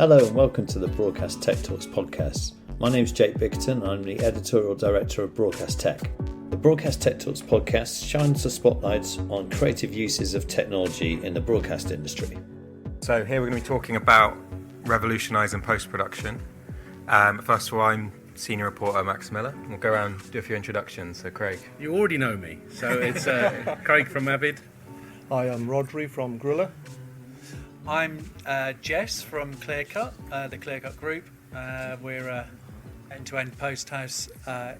Hello and welcome to the Broadcast Tech Talks podcast. My name is Jake Bickerton and I'm the Editorial Director of Broadcast Tech. The Broadcast Tech Talks podcast shines the spotlights on creative uses of technology in the broadcast industry. So here we're going to be talking about revolutionising post-production. First of all, I'm Senior Reporter Max Miller. We'll go around and do a few introductions. So Craig. You already know me, so it's Craig from Avid. Hi, I'm Rodri from Grilla. I'm Jess from Clearcut, the Clearcut Group. We're an end-to-end post house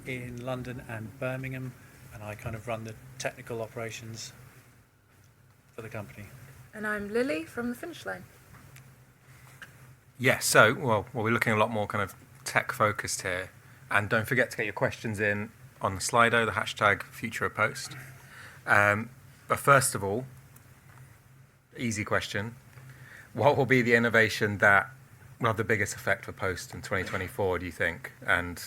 in London and Birmingham, and I kind of run the technical operations for the company. And I'm Lily from The Finish Line. Yes, so we're looking a lot more kind of tech-focused here. And don't forget to get your questions in on the Slido, the hashtag #FutureOfPost. But first of all, easy question. What will be the innovation that will have the biggest effect for Post in 2024, do you think? And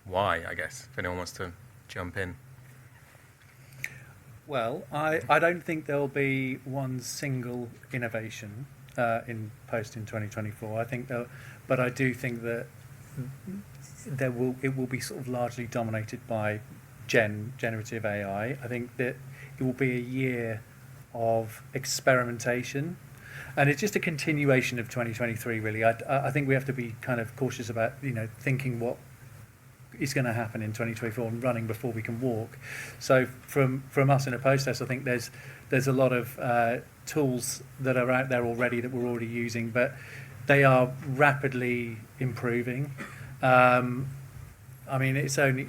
why, I guess, if anyone wants to jump in. Well, I don't think there'll be one single innovation in Post in 2024. But I do think that it will be sort of largely dominated by generative AI. I think that it will be a year of experimentation. And it's just a continuation of 2023, really. I think we have to be kind of cautious about, thinking what is going to happen in 2024 and running before we can walk. So from us in a post house, I think there's a lot of tools that are out there already that we're already using, but they are rapidly improving. It's only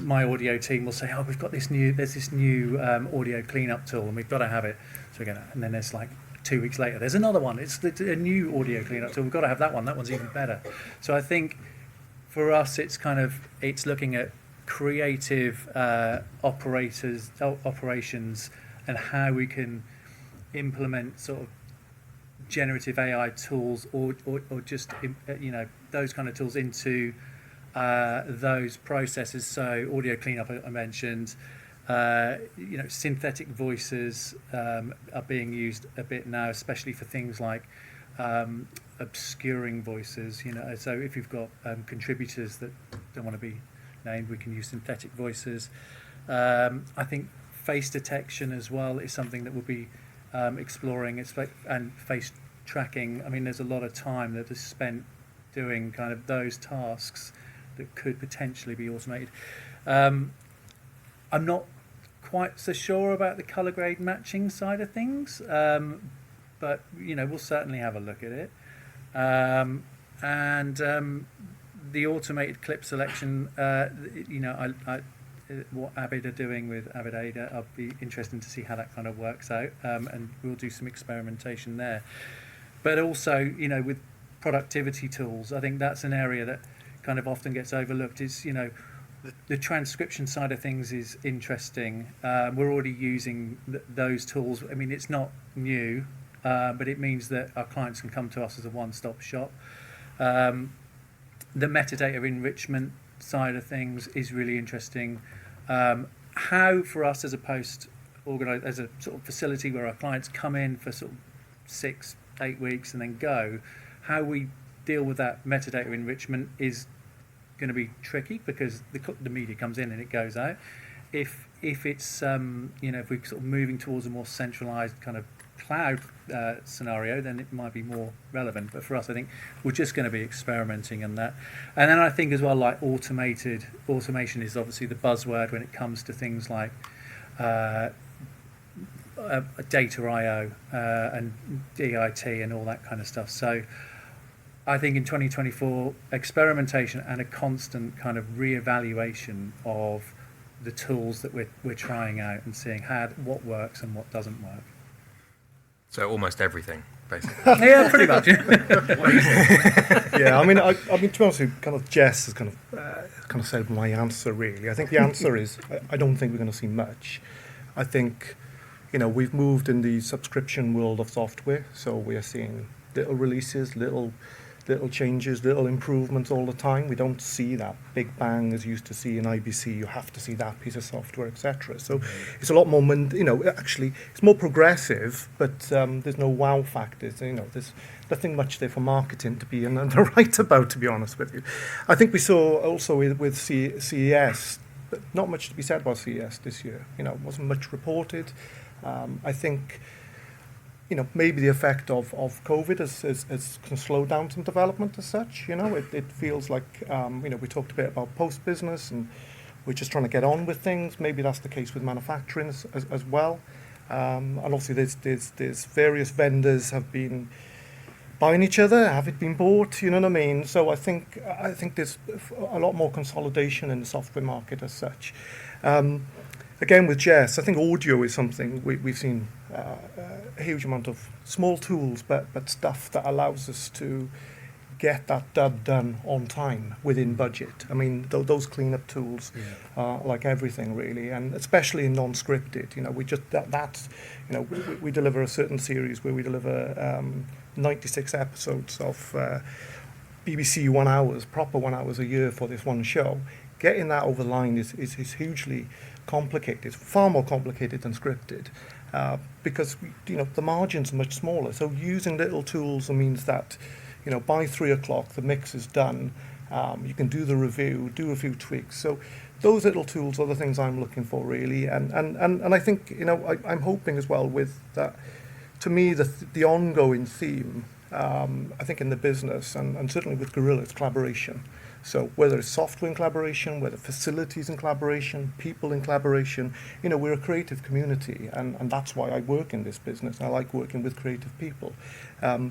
my audio team will say, there's this new audio cleanup tool, and we've got to have it. So and then there's 2 weeks later, there's another one. It's a new audio cleanup tool. We've got to have that one. That one's even better. So I think for us, it's looking at creative operations and how we can implement sort of generative AI tools or just those kind of tools into those processes. So audio cleanup I mentioned. Synthetic voices are being used a bit now, especially for things like obscuring voices. So if you've got contributors that don't want to be named, we can use synthetic voices. I think face detection as well is something that we'll be exploring, and face tracking. I mean, there's a lot of time that is spent doing kind of those tasks that could potentially be automated. I'm not quite so sure about the colour grade matching side of things, but we'll certainly have a look at it. And the automated clip selection, what Avid are doing with Avid Ada, I'll be interested to see how that kind of works out, and we'll do some experimentation there. But also, with productivity tools, I think that's an area that kind of often gets overlooked. Is the transcription side of things is interesting. We're already using those tools. I mean, it's not new, but it means that our clients can come to us as a one-stop shop. The metadata enrichment side of things is really interesting. How for us as a as a sort of facility where our clients come in for sort of 6-8 weeks and then go, how we deal with that metadata enrichment is going to be tricky because the media comes in and it goes out. If it's if we're sort of moving towards a more centralized kind of cloud scenario, then it might be more relevant. But for us, I think we're just going to be experimenting in that. And then I think as well, automation is obviously the buzzword when it comes to things like data I/O and DIT and all that kind of stuff. So I think in 2024, experimentation and a constant kind of re-evaluation of the tools that we're trying out and seeing what works and what doesn't work. So almost everything, basically. Yeah, pretty much. Yeah, I mean, to be honest with you, kind of Jess has kind of said my answer, really. I think the answer is I don't think we're going to see much. I think, we've moved in the subscription world of software, so we are seeing little releases, little little changes, little improvements all the time. We don't see that big bang as you used to see in IBC. You have to see that piece of software, etc. So it's a lot more, actually, it's more progressive, but there's no wow factors. There's nothing much there for marketing to be in the right about, to be honest with you. I think we saw also with CES, but not much to be said about CES this year. Wasn't much reported. I think, maybe the effect of COVID has can slow down some development as such. It feels like, we talked a bit about post-business and we're just trying to get on with things. Maybe that's the case with manufacturing as well. And obviously there's various vendors have been buying each other, have it been bought, you know what I mean? So I think there's a lot more consolidation in the software market as such. Again, with Jess, I think audio is something we've seen a huge amount of small tools, but stuff that allows us to get that dub done on time within budget. I mean, those cleanup tools are like everything really, and especially in non-scripted. We just we deliver a certain series where we deliver 96 episodes of BBC 1 hours, proper 1 hours a year for this one show. Getting that over the line is hugely complicated, far more complicated than scripted, because the margins are much smaller. So using little tools means that by 3 o'clock the mix is done. You can do the review, do a few tweaks. So those little tools are the things I'm looking for really, and I think I'm hoping as well with that. To me, the ongoing theme, I think in the business and certainly with Gorilla, is collaboration. So whether it's software in collaboration, whether facilities in collaboration, people in collaboration, we're a creative community, and that's why I work in this business. I like working with creative people.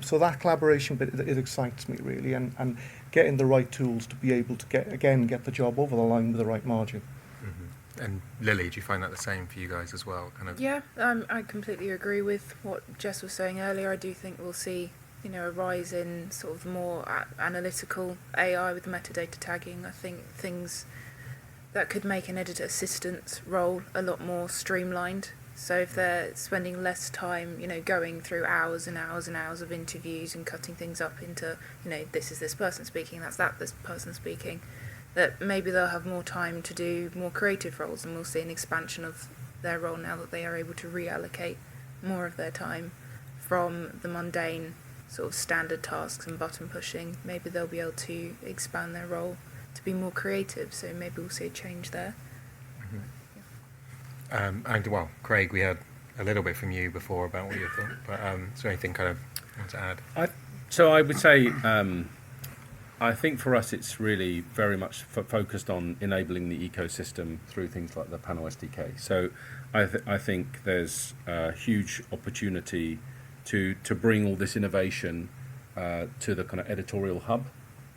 So that collaboration bit, it excites me really, and getting the right tools to be able to get the job over the line with the right margin. Mm-hmm. And Lily, do you find that the same for you guys as well? Yeah, I completely agree with what Jess was saying earlier. I do think we'll see a rise in sort of more analytical AI with metadata tagging. I think things that could make an editor assistant's role a lot more streamlined. So if they're spending less time, going through hours and hours and hours of interviews and cutting things up into, this is this person speaking, that's this person speaking, that maybe they'll have more time to do more creative roles, and we'll see an expansion of their role now that they are able to reallocate more of their time from the mundane sort of standard tasks and button pushing. Maybe they'll be able to expand their role to be more creative, so maybe we'll see a change there. Mm-hmm. And well, Craig, we had a little bit from you before about what you thought, but is there anything kind of you want to add? So I would say, I think for us it's really very much focused on enabling the ecosystem through things like the Panel SDK. So I think there's a huge opportunity to bring all this innovation to the kind of editorial hub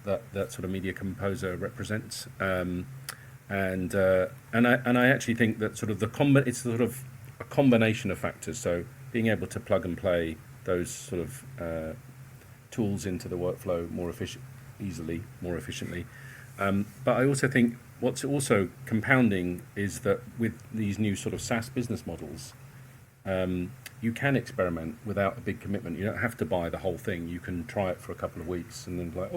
that sort of Media Composer represents, and I actually think that sort of it's sort of a combination of factors. So being able to plug and play those sort of tools into the workflow more efficiently. But I also think what's also compounding is that with these new sort of SaaS business models, you can experiment without a big commitment. You don't have to buy the whole thing. You can try it for a couple of weeks and then be like,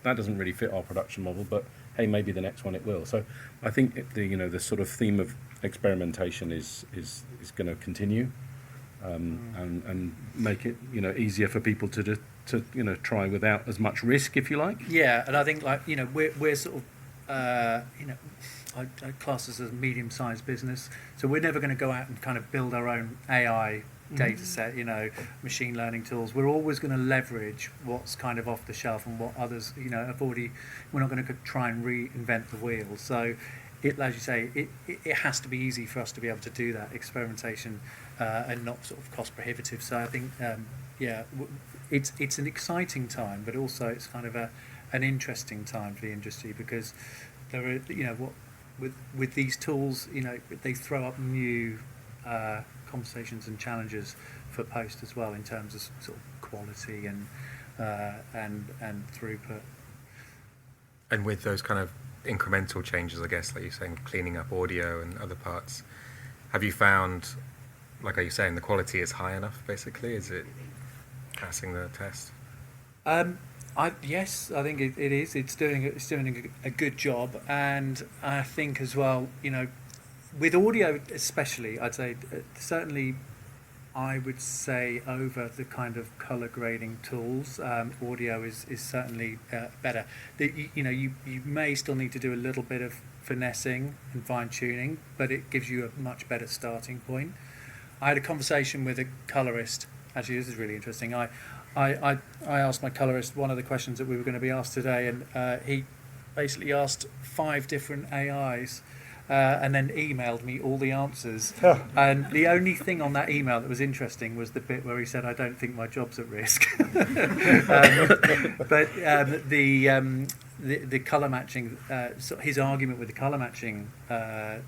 that doesn't really fit our production model, but hey, maybe the next one it will. So I think the sort of theme of experimentation is going to continue, and make it easier for people to try without as much risk, if you like. Yeah, and I think we're sort of I class us as a medium-sized business, so we're never going to go out and kind of build our own AI data set, machine learning tools. We're always going to leverage what's kind of off the shelf and what others, have already. We're not going to try and reinvent the wheel. So, as you say, it has to be easy for us to be able to do that experimentation and not sort of cost prohibitive. So I think, it's an exciting time, but also it's kind of an interesting time for the industry, because there are, with these tools, they throw up new conversations and challenges for Post as well in terms of sort of quality and throughput. And with those kind of incremental changes, I guess, like you're saying, cleaning up audio and other parts, have you found, like are you saying, the quality is high enough, basically? Is it passing the test? Yes, I think it is. It's doing a good job, and I think as well, with audio especially, I'd say certainly I would say over the kind of color grading tools, audio is certainly better. You may still need to do a little bit of finessing and fine tuning, but it gives you a much better starting point. I had a conversation with a colorist. Actually, this is really interesting. I asked my colorist one of the questions that we were going to be asked today, and he basically asked 5 different AIs. And then emailed me all the answers. And the only thing on that email that was interesting was the bit where he said, "I don't think my job's at risk." But the colour matching, so his argument with the colour matching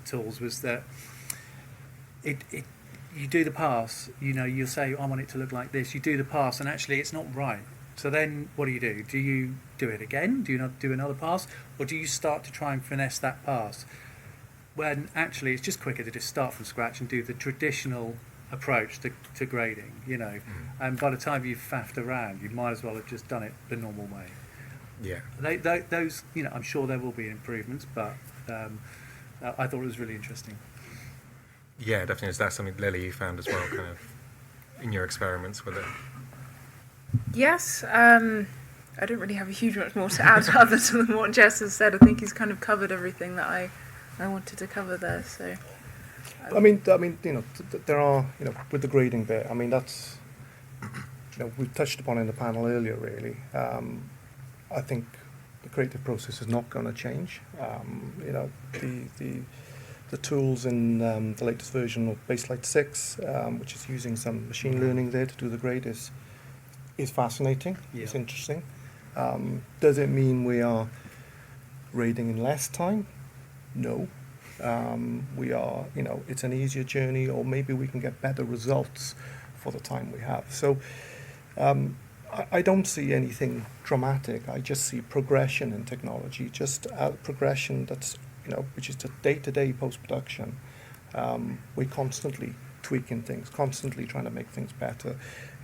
tools was that you do the pass, you'll say, "I want it to look like this." You do the pass, and actually it's not right. So then what do? Do you do it again? Do you not do another pass? Or do you start to try and finesse that pass? When actually it's just quicker to just start from scratch and do the traditional approach to grading, And by the time you've faffed around, you might as well have just done it the normal way. Yeah. Those, I'm sure there will be improvements, but I thought it was really interesting. Yeah, definitely. Is that something, Lily, you found as well, kind of, in your experiments with it? Yes. I don't really have a huge much more to add other than what Jess has said. I think he's kind of covered everything that I wanted to cover there. So, I mean, there are, with the grading bit. I mean, that's, we touched upon in the panel earlier. Really, I think the creative process is not going to change. The tools in the latest version of Baselight 6, which is using some machine learning there to do the grade, is fascinating. Yeah. It's interesting. Does it mean we are grading in less time? No. We are, it's an easier journey, or maybe we can get better results for the time we have. So I don't see anything dramatic. I just see progression in technology, just progression that's, which is the day-to-day post-production. We're constantly tweaking things, constantly trying to make things better.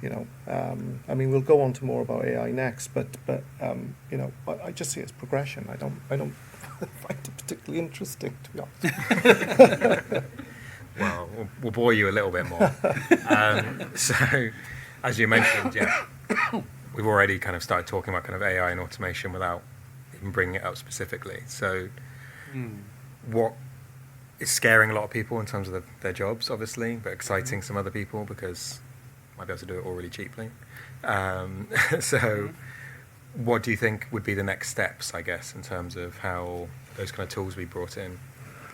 I mean, we'll go on to more about AI next, but I just see it as progression. I don't find it particularly interesting, to be honest. Well, we'll bore you a little bit more. So, as you mentioned, we've already kind of started talking about kind of AI and automation without even bringing it up specifically. So, what is scaring a lot of people in terms of their jobs, obviously, but exciting some other people because might be able to do it all really cheaply. What do you think would be the next steps, I guess, in terms of how those kind of tools be brought in?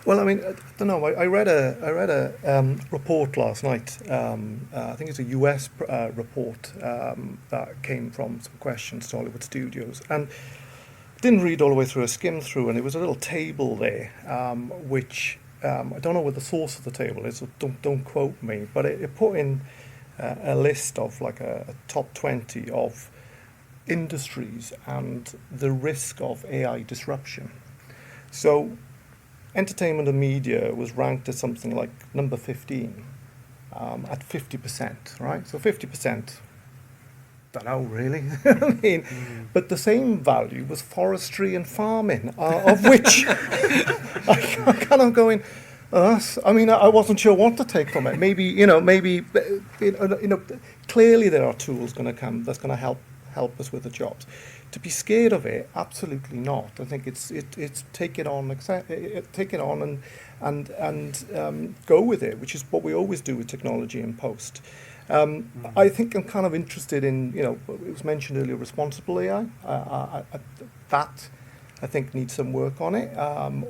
Well, I mean, I don't know. I read a report last night. I think it's a US report that came from some questions to Hollywood studios, and didn't read all the way through. I skimmed through, and there was a little table there, which I don't know what the source of the table is. So don't quote me, but it put in a list of like a top 20 of industries and the risk of AI disruption. So entertainment and media was ranked as something like number 15 at 50%, right? So 50%, don't know really. I mean, but the same value was forestry and farming, of which I'm kind of going, I mean, I wasn't sure what to take from it. Maybe, clearly there are tools going to come that's going to help us with the jobs. To be scared of it, absolutely not. I think it's take it on and go with it, which is what we always do with technology in post. I think I'm kind of interested in, it was mentioned earlier, responsible AI. That I think needs some work on it.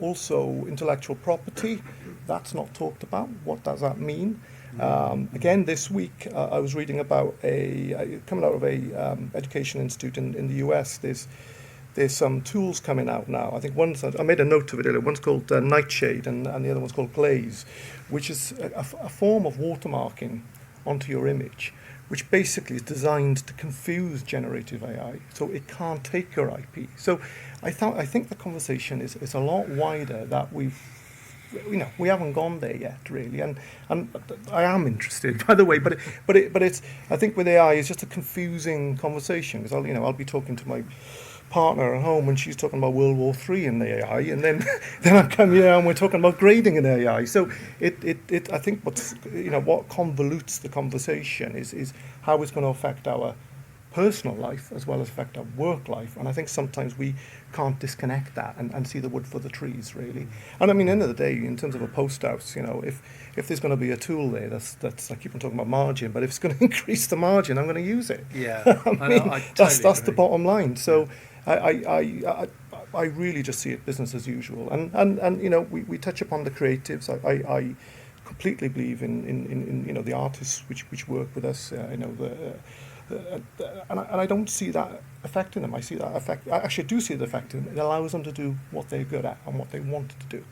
Also, intellectual property, that's not talked about. What does that mean? Again, this week I was reading about coming out of a education institute in the US. There's some tools coming out now. I think I made a note of it earlier. One's called Nightshade, and the other one's called Glaze, which is a form of watermarking onto your image, which basically is designed to confuse generative AI, so it can't take your IP. So I think the conversation is a lot wider that we've we haven't gone there yet, really, and I am interested, by the way, but it's, I think with AI, it's just a confusing conversation, because I'll be talking to my partner at home and she's talking about World War III in AI, and then I come here and we're talking about grading in AI. So I think what convolutes the conversation is how it's going to affect our personal life as well as affect our work life. And I think sometimes we can't disconnect that and see the wood for the trees, really. And I mean, end of the day, in terms of a post house, if there's going to be a tool there that's I keep on talking about margin, but if it's going to increase the margin, I'm going to use it. Yeah, I that's the bottom line. So I really just see it business as usual. And we touch upon the creatives. I completely believe in the artists which work with us. And I don't see that affecting them. I actually do see it affecting them. It allows them to do what they're good at and what they want to do.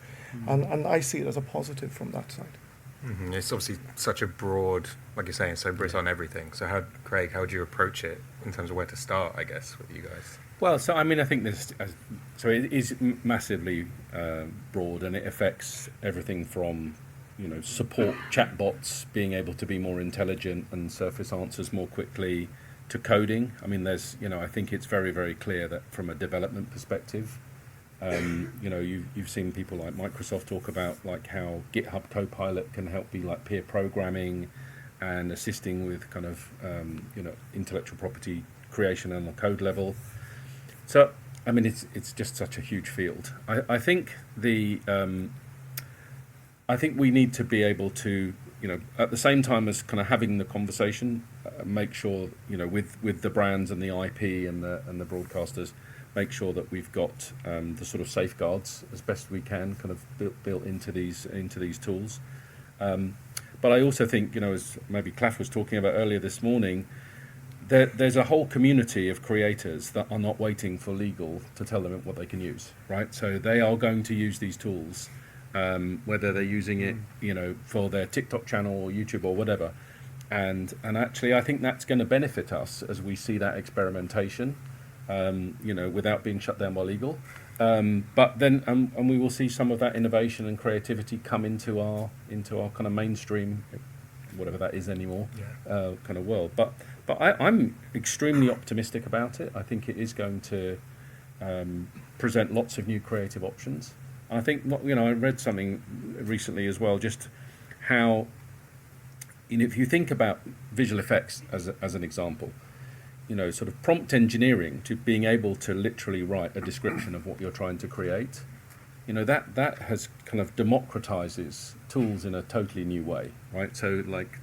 And I see it as a positive from that side. Mm-hmm. It's obviously such a broad, like you're saying, so Brit on everything. So Craig, how would you approach it in terms of where to start, I guess, with you guys? Well, so I mean, I think it is massively broad, and it affects everything from support chatbots being able to be more intelligent and surface answers more quickly, to coding. I mean, I think it's very, very clear that from a development perspective, you've seen people like Microsoft talk about like how GitHub Copilot can help be like peer programming and assisting with kind of intellectual property creation on the code level. So I mean, it's just such a huge field. I think I think we need to be able to, at the same time as kind of having the conversation, make sure, with the brands and the IP and the broadcasters, make sure that we've got the sort of safeguards as best we can kind of built into these tools. But I also think, as maybe Claff was talking about earlier this morning, there's a whole community of creators that are not waiting for legal to tell them what they can use, right? So they are going to use these tools. Whether they're using it, for their TikTok channel or YouTube or whatever, and actually, I think that's going to benefit us as we see that experimentation, without being shut down by legal. But then, and we will see some of that innovation and creativity come into our kind of mainstream, whatever that is anymore, kind of world. But I'm extremely optimistic about it. I think it is going to present lots of new creative options. I think I read something recently as well, just how if you think about visual effects as an example, sort of prompt engineering, to being able to literally write a description of what you're trying to create, that has kind of democratizes tools in a totally new way, right? So like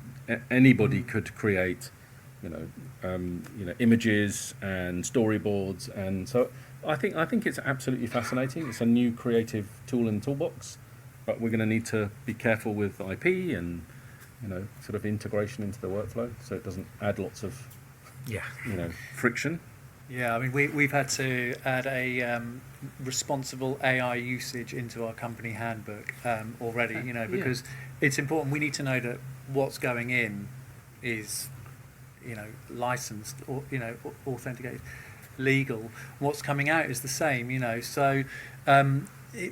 anybody could create images and storyboards, and so I think it's absolutely fascinating. It's a new creative tool in the toolbox, but we're going to need to be careful with IP and sort of integration into the workflow, so it doesn't add lots of friction. Yeah, I mean, we've had to add a responsible AI usage into our company handbook already, because it's important. We need to know that what's going in is licensed or authenticated, legal. What's coming out is the same, so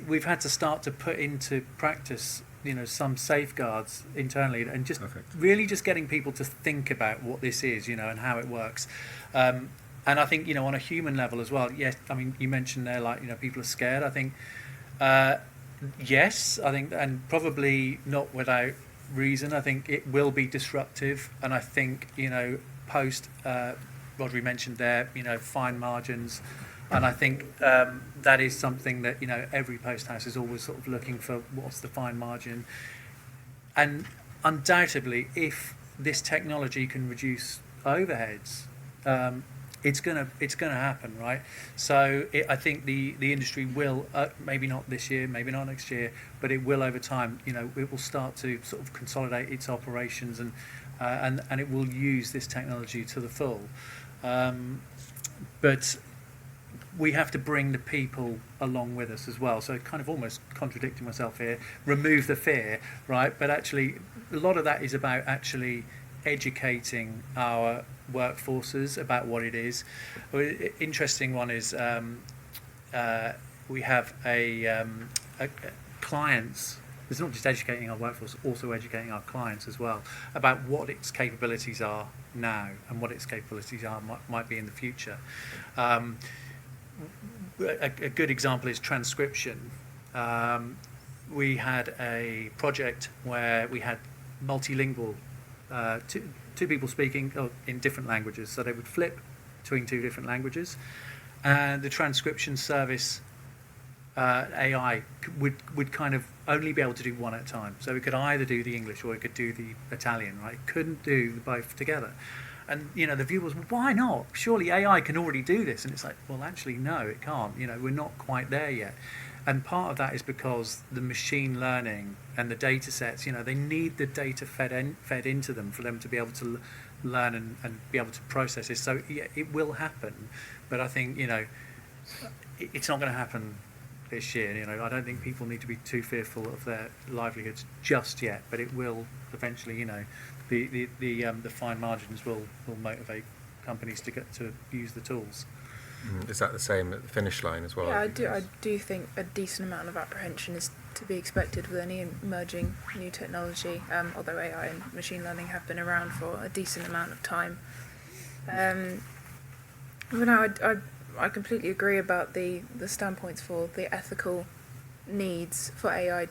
we've had to start to put into practice some safeguards internally, and just really just getting people to think about what this is, and how it works, and I think on a human level as well. Yes, I mean, you mentioned there, like, people are scared. I think yes, I think, and probably not without reason. I think it will be disruptive, and I think post Rodri mentioned there, fine margins, and I think that is something that every post house is always sort of looking for. What's the fine margin? And undoubtedly, if this technology can reduce overheads, it's gonna happen, right? So I think the industry will, maybe not this year, maybe not next year, but it will over time. It will start to sort of consolidate its operations, and it will use this technology to the full. But we have to bring the people along with us as well. So kind of almost contradicting myself here, remove the fear, right? But actually, a lot of that is about actually educating our workforces about what it is. Interesting one is we have a clients it's not just educating our workforce, also educating our clients as well about what its capabilities are now and what its capabilities might be in the future. A good example is transcription. We had a project where we had multilingual, two people speaking in different languages, so they would flip between two different languages, and the transcription service AI would kind of only be able to do one at a time. So it could either do the English or it could do the Italian, right? It couldn't do both together. And, the view was, well, why not? Surely AI can already do this. And it's like, well, actually, no, it can't. We're not quite there yet. And part of that is because the machine learning and the data sets, they need the data fed into them for them to be able to learn and be able to process this. So, yeah, it will happen. But I think, it's not going to happen this year. I don't think people need to be too fearful of their livelihoods just yet, but it will eventually. The fine margins will motivate companies to get to use the tools. Is that the same at the finish line as well? Yeah, I do think a decent amount of apprehension is to be expected with any emerging new technology, although AI and machine learning have been around for a decent amount of time. I completely agree about the standpoints for the ethical needs for AI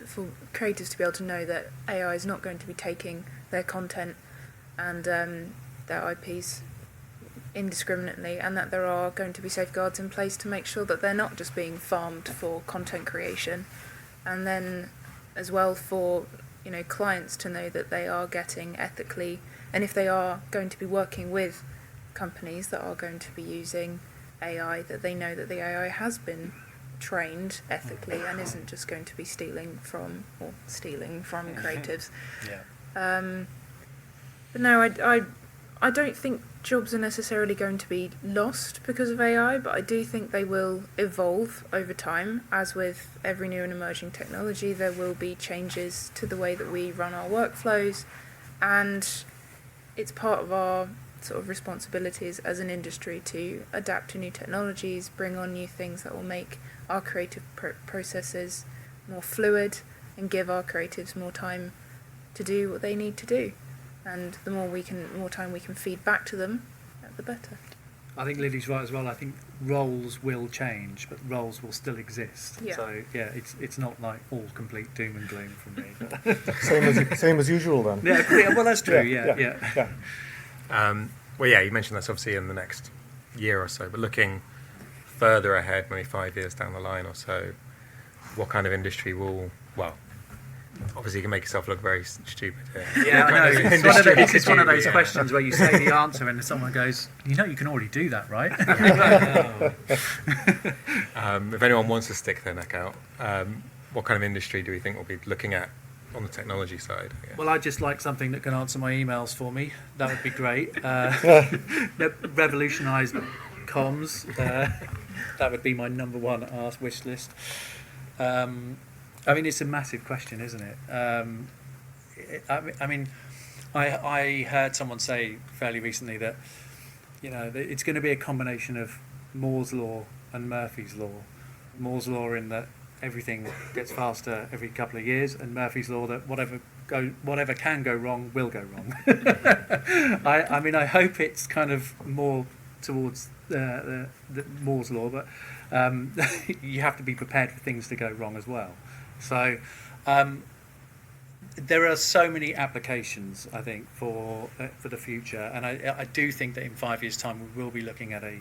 for creators to be able to know that AI is not going to be taking their content and their IPs indiscriminately, and that there are going to be safeguards in place to make sure that they're not just being farmed for content creation, and then as well for clients to know that they are getting ethically, and if they are going to be working with companies that are going to be using AI, that they know that the AI has been trained ethically and isn't just going to be stealing from creatives. Yeah. But no, I don't think jobs are necessarily going to be lost because of AI, but I do think they will evolve over time. As with every new and emerging technology, there will be changes to the way that we run our workflows, and it's part of our sort of responsibilities as an industry to adapt to new technologies, bring on new things that will make our creative processes more fluid and give our creatives more time to do what they need to do. And the more time we can feed back to them, the better. I think Lily's right as well. I think roles will change, but roles will still exist. Yeah. So yeah, it's not like all complete doom and gloom for me. Same as usual then. Yeah, well that's true. Yeah. Well, yeah, you mentioned that's obviously in the next year or so, but looking further ahead, maybe 5 years down the line or so, what kind of industry will, obviously you can make yourself look very stupid here. Yeah, I know. It's one of those questions where you say the answer and someone goes, you can already do that, right? If anyone wants to stick their neck out, what kind of industry do we think we'll be looking at on the technology side? Well, I'd just like something that can answer my emails for me. That would be great. Revolutionise comms. That would be my number one wish list. It's a massive question, isn't it? I heard someone say fairly recently that it's going to be a combination of Moore's law and Murphy's law. Moore's law in that everything gets faster every couple of years, and Murphy's law that whatever can go wrong will go wrong. I hope it's kind of more towards the Moore's law, but you have to be prepared for things to go wrong as well. So there are so many applications, I think, for the future, and I do think that in 5 years' time we will be looking at a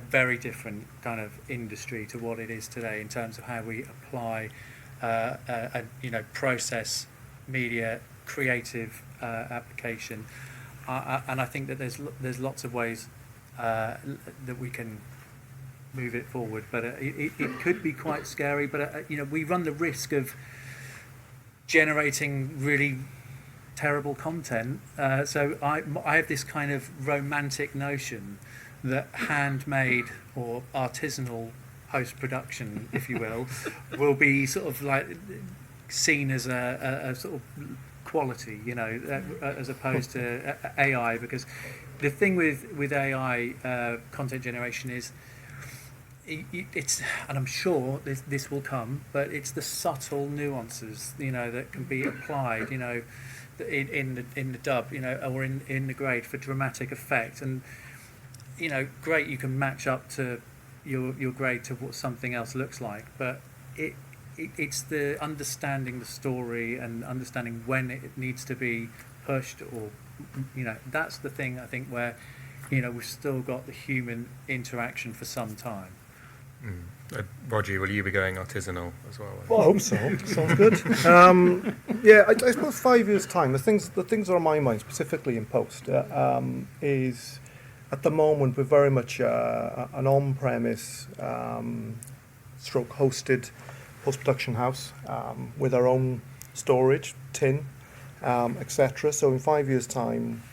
very different kind of industry to what it is today in terms of how we apply process, media, creative application, and I think that there's lots of ways that we can move it forward, but it could be quite scary. But we run the risk of generating really terrible content. So I have this kind of romantic notion that handmade or artisanal post-production, if you will be sort of like seen as a sort of quality, as opposed to AI. Because the thing with AI content generation is it's, and I'm sure this will come, but it's the subtle nuances, that can be applied, in the dub, or in the grade for dramatic effect. And great, you can match up to your grade to what something else looks like, but it's the understanding the story and understanding when it needs to be pushed, or that's the thing I think where we've still got the human interaction for some time. Roger, will you be going artisanal as well? Well, I hope so. Sounds good. I suppose 5 years' time, the things that are on my mind, specifically in post, is at the moment we're very much an on-premise, stroke hosted post-production house with our own storage, tin, etc. So in 5 years' time,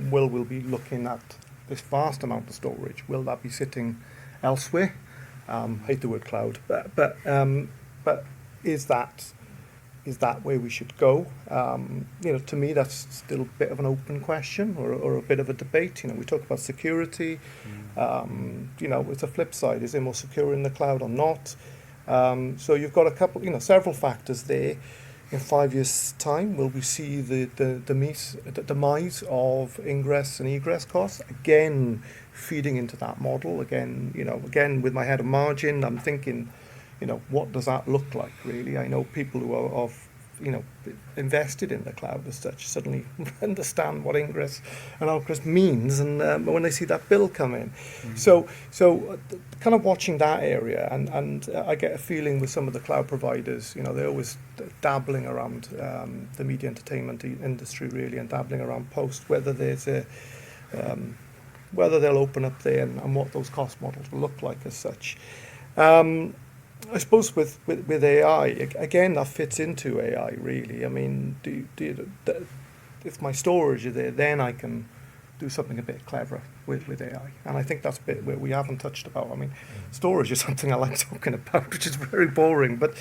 we'll be looking at this vast amount of storage. Will that be sitting elsewhere? Hate the word cloud, but is that where we should go? To me, that's still a bit of an open question or a bit of a debate. We talk about security. It's a flip side. Is it more secure in the cloud or not? So you've got several factors there. In 5 years' time, will we see the demise of ingress and egress costs? Again, feeding into that model. Again, with my head of margin, I'm thinking, what does that look like, really? I know people who are invested in the cloud as such suddenly understand what ingress and outgress means, and when they see that bill come in. So kind of watching that area, and I get a feeling with some of the cloud providers, they're always dabbling around the media entertainment industry, really, and dabbling around post, whether they'll open up there and what those cost models will look like as such. I suppose with AI, again, that fits into AI, really. I mean, if my storage is there, then I can do something a bit clever with AI. And I think that's a bit where we haven't touched about. I mean, storage is something I like talking about, which is very boring, but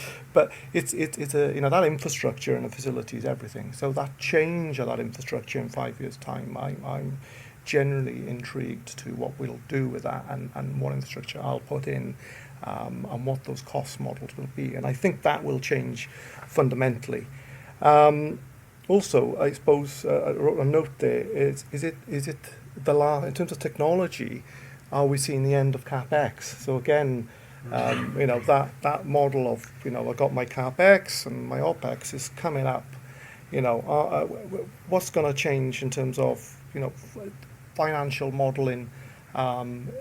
it's that infrastructure and the facility is everything. So that change of that infrastructure in 5 years' time, I'm generally intrigued to what we'll do with that and what infrastructure I'll put in. And what those cost models will be, and I think that will change fundamentally. Also, I suppose I wrote a note there. Is it in terms of technology? Are we seeing the end of capex? So again, that model of I got my capex and my opex is coming up. What's going to change in terms of financial modeling? In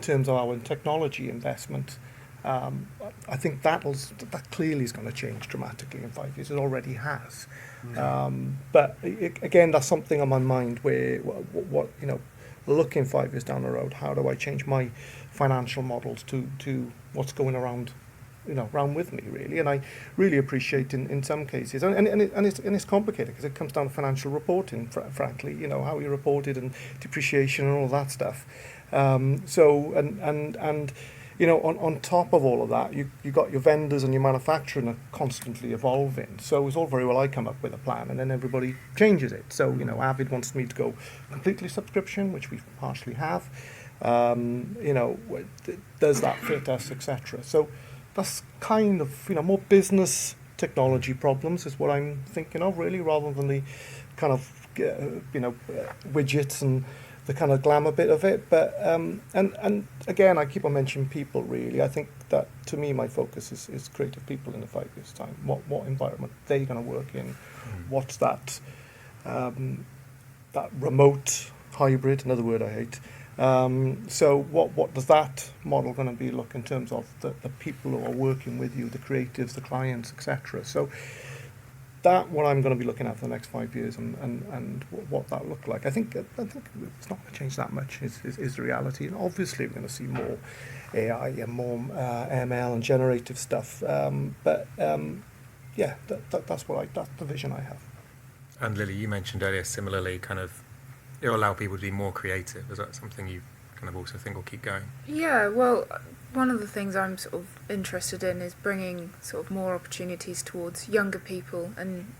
terms of our technology investment, I think that clearly is going to change dramatically in 5 years. It already has. But again, that's something on my mind where, looking 5 years down the road, how do I change my financial models to what's going around with me, really? And I really appreciate in some cases, and it's complicated because it comes down to financial reporting, frankly, how you reported and depreciation and all that stuff. On top of all of that, you got your vendors and your manufacturing are constantly evolving. So it's all very well I come up with a plan and then everybody changes it. So, Avid wants me to go completely subscription, which we partially have. Does that fit us, etc. So that's kind of, more business technology problems is what I'm thinking of, really, rather than the kind of, widgets and the kind of glamour bit of it. But and again, I keep on mentioning people, really. I think that, to me, my focus is creative people in the 5 years' time. What environment they're going to work in. What's that remote hybrid, another word I hate. So what does that model going to be look in terms of the people who are working with you, the creatives, the clients, etc. So that what I'm going to be looking at for the next 5 years and what that look like. I think it's not going to change that much is the reality. And obviously we're going to see more AI and more ML and generative stuff. That's the vision I have. And Lily, you mentioned earlier, similarly, kind of it'll allow people to be more creative. Is that something you kind of also think will keep going? Yeah, well, one of the things I'm sort of interested in is bringing sort of more opportunities towards younger people and,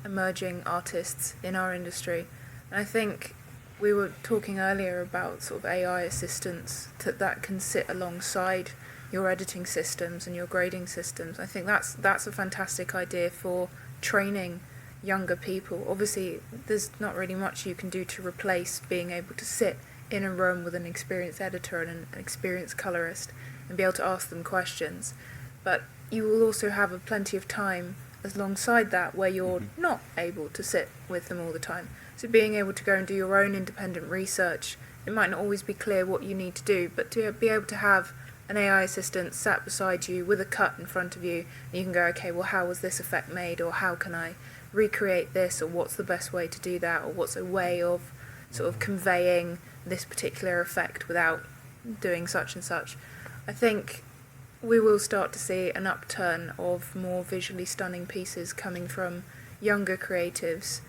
emerging artists in our industry. And I think We were talking earlier about sort of AI assistants that can sit alongside your editing systems and your grading systems. I think that's a fantastic idea for training younger people. Obviously, there's not really much you can do to replace being able to sit in a room with an experienced editor and an experienced colorist and be able to ask them questions. But you will also have plenty of time alongside that where you're not able to sit with them all the time. So being able to go and do your own independent research, it might not always be clear what you need to do, but to be able to have an AI assistant sat beside you with a cut in front of you, and you can go, okay, well, how was this effect made, or how can I recreate this, or what's the best way to do that, or what's a way of sort of conveying this particular effect without doing such and such. I think we will start to see an upturn of more visually stunning pieces coming from younger creatives,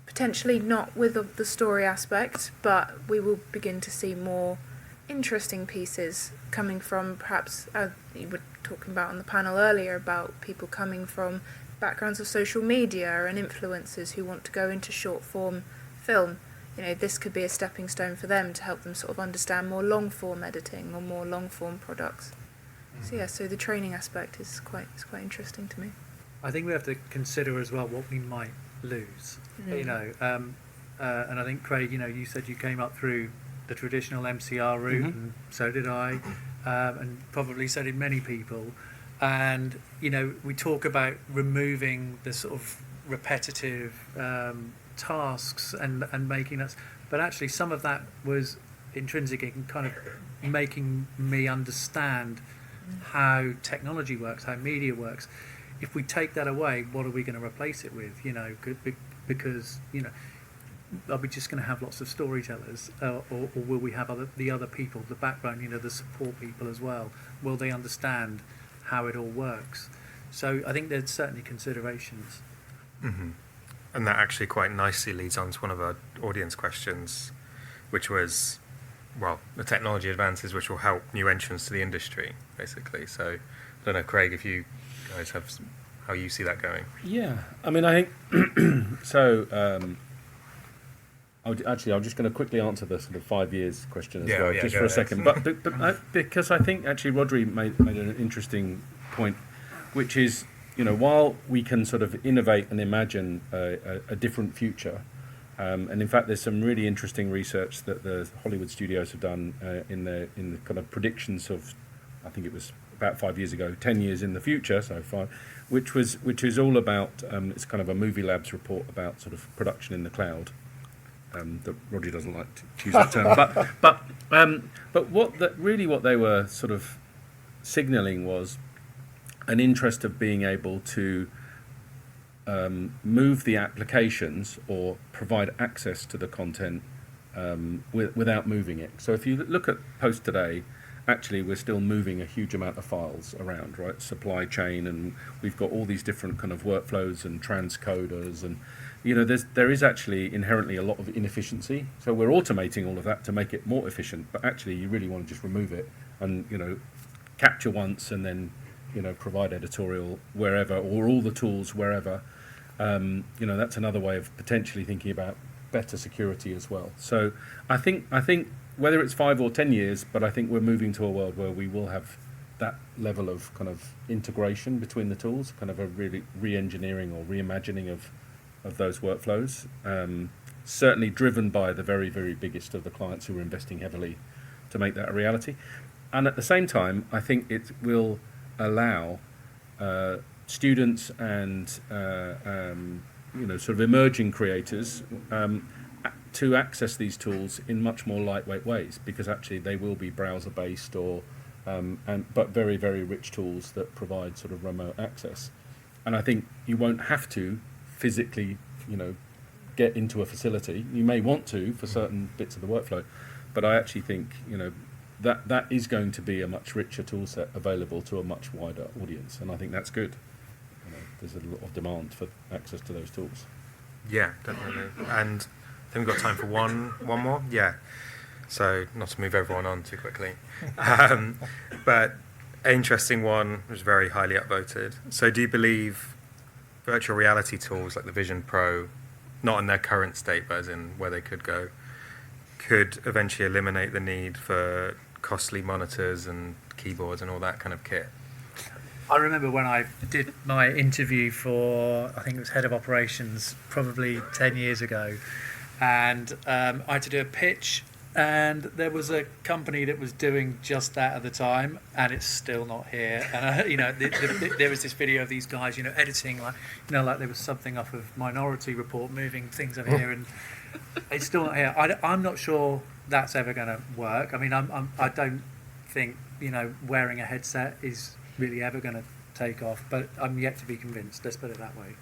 potentially not with the story aspect, but we will begin to see more interesting pieces coming from, perhaps, you were talking about on the panel earlier, about people coming from backgrounds of social media and influencers who want to go into short form film. You know, this could be a stepping stone for them to help them sort of understand more long form editing or more long form products. So yeah, so the training aspect is quite interesting to me. I think we have to consider as well what we might lose. You know, and I think, Craig, you know, you said you came up through the traditional MCR route, and so did I, and probably so did many people. And you know, we talk about removing the sort of repetitive tasks and making us, but actually some of that was intrinsic in kind of making me understand how technology works, how media works. If we take that away, what are we going to replace it with? You know, because you know, are we just going to have lots of storytellers, or will we have the other people, the background, you know, the support people as well? Will they understand how it all works? So I think there's certainly considerations. And that actually quite nicely leads on to one of our audience questions, which was, well, the technology advances which will help new entrants to the industry, basically. So I don't know, Craig, if you guys have how you see that going. Yeah, I mean, I think so. I'm just going to quickly answer the sort of 5 years question as well, just for a second. But because I think actually Rodri made an interesting point, which is, you know, while we can sort of innovate and imagine a different future, and in fact there's some really interesting research that the Hollywood studios have done in the kind of predictions of, I think it was about 5 years ago, 10 years in the future, so far, which is all about, it's kind of a Movie Labs report about sort of production in the cloud. That Roger doesn't like to use that term, but what they were sort of signalling was an interest of being able to move the applications or provide access to the content without moving it. So if you look at Post today, actually we're still moving a huge amount of files around, right? Supply chain, and we've got all these different kind of workflows and transcoders, and you know, there is actually inherently a lot of inefficiency. So we're automating all of that to make it more efficient, but actually you really want to just remove it and, you know, capture once and then, you know, provide editorial wherever, or all the tools wherever. You know, that's another way of potentially thinking about better security as well. So I think whether it's 5 or 10 years, but I think we're moving to a world where we will have that level of kind of integration between the tools, kind of a really re-engineering or reimagining of those workflows, certainly driven by the very, very biggest of the clients who are investing heavily to make that a reality. And at the same time, I think it will allow students and you know, sort of emerging creators to access these tools in much more lightweight ways, because actually they will be browser based or but very, very rich tools that provide sort of remote access. And I think you won't have to physically, you know, get into a facility. You may want to for certain bits of the workflow, but I actually think, you know, that is going to be a much richer tool set available to a much wider audience, and I think that's good. You know, there's a lot of demand for access to those tools. Yeah, definitely. And I think we've got time for one more. Yeah. So not to move everyone on too quickly, but an interesting one was very highly upvoted. So do you believe virtual reality tools like the Vision Pro, not in their current state, but as in where they could go, could eventually eliminate the need for costly monitors and keyboards and all that kind of kit. I remember when I did my interview for, I think it was head of operations, probably 10 years ago, and I had to do a pitch, and there was a company that was doing just that at the time, and it's still not here. And there was this video of these guys, editing like there was something off of Minority Report, moving things over here, and it's still not here. I'm not sure that's ever going to work. I mean, I don't think wearing a headset is really ever going to take off, but I'm yet to be convinced. Let's put it that way.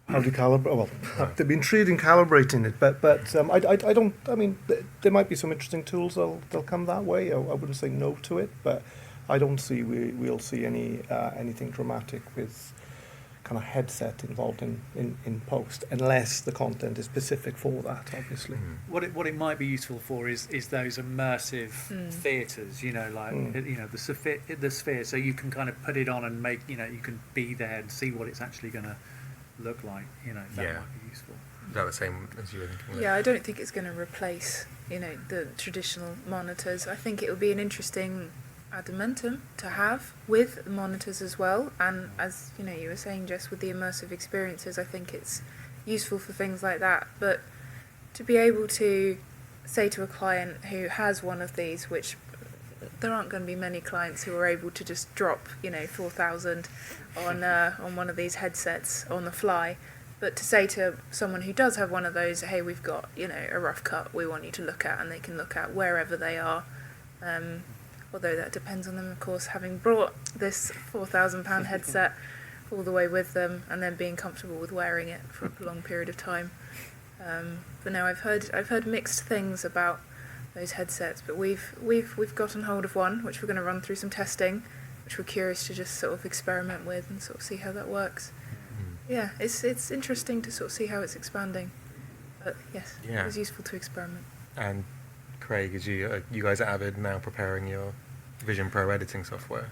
How do you calibrate? Well, they've been intrigued in calibrating it, but I don't. I mean, there might be some interesting tools they'll come that way. I wouldn't say no to it, but I don't see we'll see anything dramatic with kind of headset involved in post, unless the content is specific for that, obviously. What it might be useful for is those immersive theatres, the sphere, so you can kind of put it on and make, you can be there and see what it's actually going to look like, that might be useful. Is that the same as you were thinking? Yeah, I don't think it's going to replace, the traditional monitors. I think it would be an interesting adamentum to have with monitors as well, and as you were saying, Jess, with the immersive experiences, I think it's useful for things like that. But to be able to say to a client who has one of these, which there aren't going to be many clients who are able to just drop 4,000 on one of these headsets on the fly, but to say to someone who does have one of those, hey, we've got a rough cut we want you to look at, and they can look at wherever they are. Although that depends on them, of course, having brought this £4,000 headset all the way with them and then being comfortable with wearing it for a prolonged period of time. But no, I've heard mixed things about those headsets. But we've gotten hold of one, which we're going to run through some testing, which we're curious to just sort of experiment with and sort of see how that works. Yeah, it's interesting to sort of see how it's expanding. But yes, Yeah. It was useful to experiment. And Craig, is you guys at Avid now preparing your Vision Pro editing software?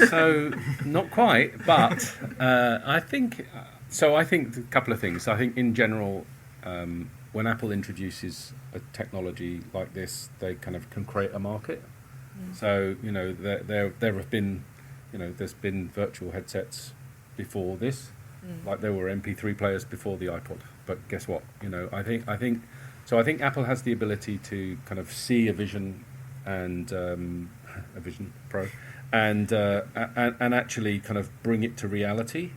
So not quite, but I think so. I think a couple of things. I think in general, when Apple introduces a technology like this, they kind of can create a market. So there have been, there's been virtual headsets before this, like there were MP3 players before the iPod. But guess what? I think. So I think Apple has the ability to kind of see a Vision and a Vision Pro, and actually kind of bring it to reality.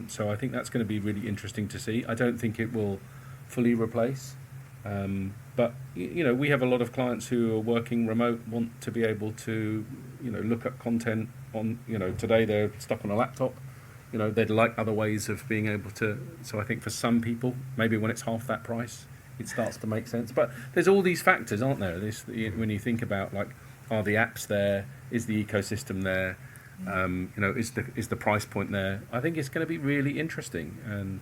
So I think that's going to be really interesting to see. I don't think it will fully replace, but we have a lot of clients who are working remote, want to be able to look at content on today they're stuck on a laptop. They'd like other ways of being able to. So I think for some people, maybe when it's half that price, it starts to make sense. But there's all these factors, aren't there? When you think about, like, are the apps there? Is the ecosystem there? Is the price point there? I think it's going to be really interesting, and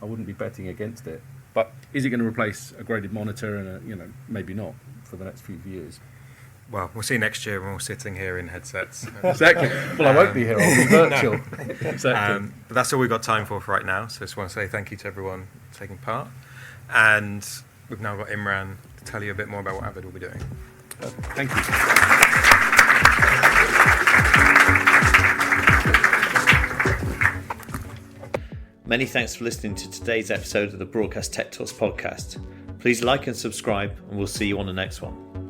I wouldn't be betting against it. But is it going to replace a graded monitor and maybe not for the next few years? Well, we'll see next year when we're sitting here in headsets. Exactly. Well, I won't be here. I'll be virtual. No. Exactly. But that's all we've got time for right now. So I just want to say thank you to everyone taking part. And we've now got Imran to tell you a bit more about what Avid will be doing. Thank you. Many thanks for listening to today's episode of the Broadcast Tech Talks podcast. Please like and subscribe, and we'll see you on the next one.